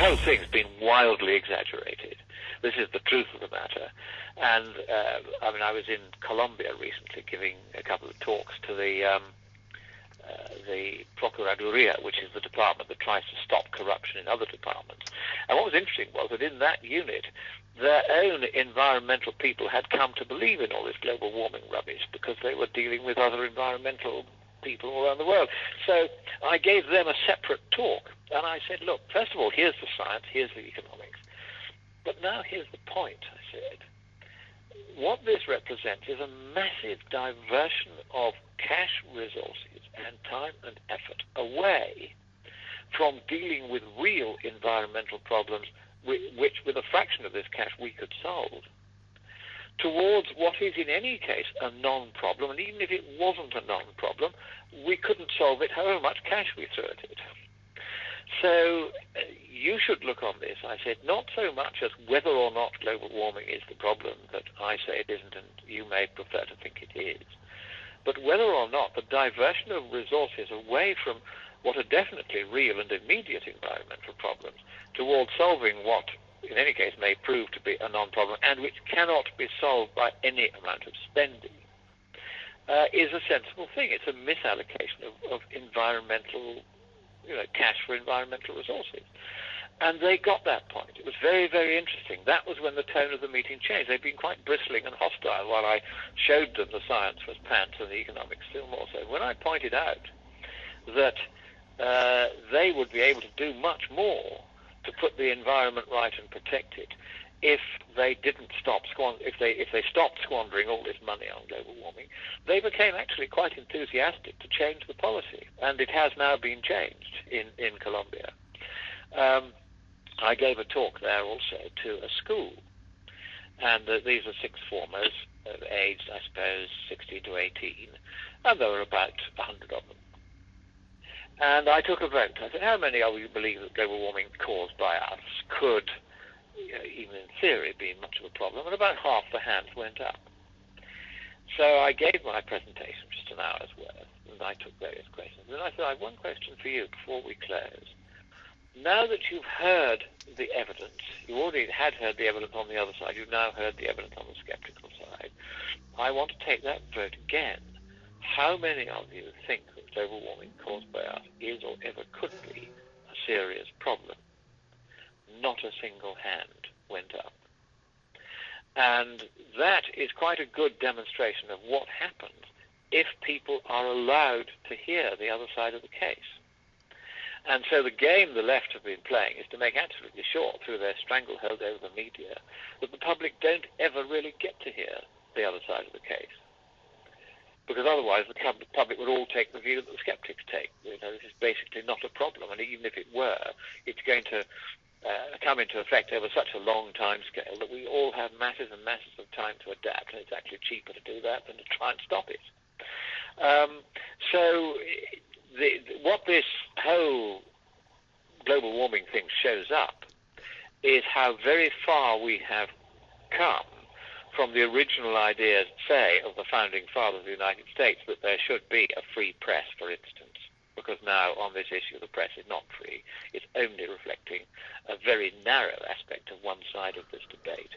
whole thing's been wildly exaggerated. This is the truth of the matter. And, I was in Colombia recently giving a couple of talks to the Procuraduría, which is the department that tries to stop corruption in other departments. And what was interesting was that in that unit, their own environmental people had come to believe in all this global warming rubbish because they were dealing with other environmental people all around the world. So I gave them a separate talk, and I said, look, first of all, here's the science, here's the economics, but now here's the point, I said. What this represents is a massive diversion of cash resources and time and effort away from dealing with real environmental problems which with a fraction of this cash we could solve, towards what is in any case a non-problem, and even if it wasn't a non-problem, we couldn't solve it however much cash we threw at it. So you should look on this, I said, not so much as whether or not global warming is the problem that I say it isn't and you may prefer to think it is, but whether or not the diversion of resources away from what are definitely real and immediate environmental problems towards solving what, in any case, may prove to be a non-problem and which cannot be solved by any amount of spending, is a sensible thing. It's a misallocation of environmental, cash for environmental resources. And they got that point. It was very, very interesting. That was when the tone of the meeting changed. They'd been quite bristling and hostile while I showed them the science was pants and the economics still more so. When I pointed out that they would be able to do much more to put the environment right and protect it if they didn't if they stopped squandering all this money on global warming, they became actually quite enthusiastic to change the policy, and it has now been changed in Colombia. I gave a talk there also to a school, and these are sixth formers, aged, I suppose, 16 to 18, and there were about 100 of them. And I took a vote. I said, how many of you believe that global warming caused by us could, even in theory, be much of a problem? And about half the hands went up. So I gave my presentation, just an hour's worth, and I took various questions. And I said, I have one question for you before we close. Now that you've heard the evidence, you already had heard the evidence on the other side, you've now heard the evidence on the skeptical side, I want to take that vote again. How many of you think that global warming caused by us is or ever could be a serious problem? Not a single hand went up. And that is quite a good demonstration of what happens if people are allowed to hear the other side of the case. And so the game the left have been playing is to make absolutely sure, through their stranglehold over the media, that the public don't ever really get to hear the other side of the case. Because otherwise the public would all take the view that the skeptics take. This is basically not a problem, and even if it were, it's going to come into effect over such a long time scale that we all have masses and masses of time to adapt, and it's actually cheaper to do that than to try and stop it. What this whole global warming thing shows up is how very far we have come from the original ideas, say, of the founding fathers of the United States, that there should be a free press, for instance, because now on this issue the press is not free. It's only reflecting a very narrow aspect of one side of this debate.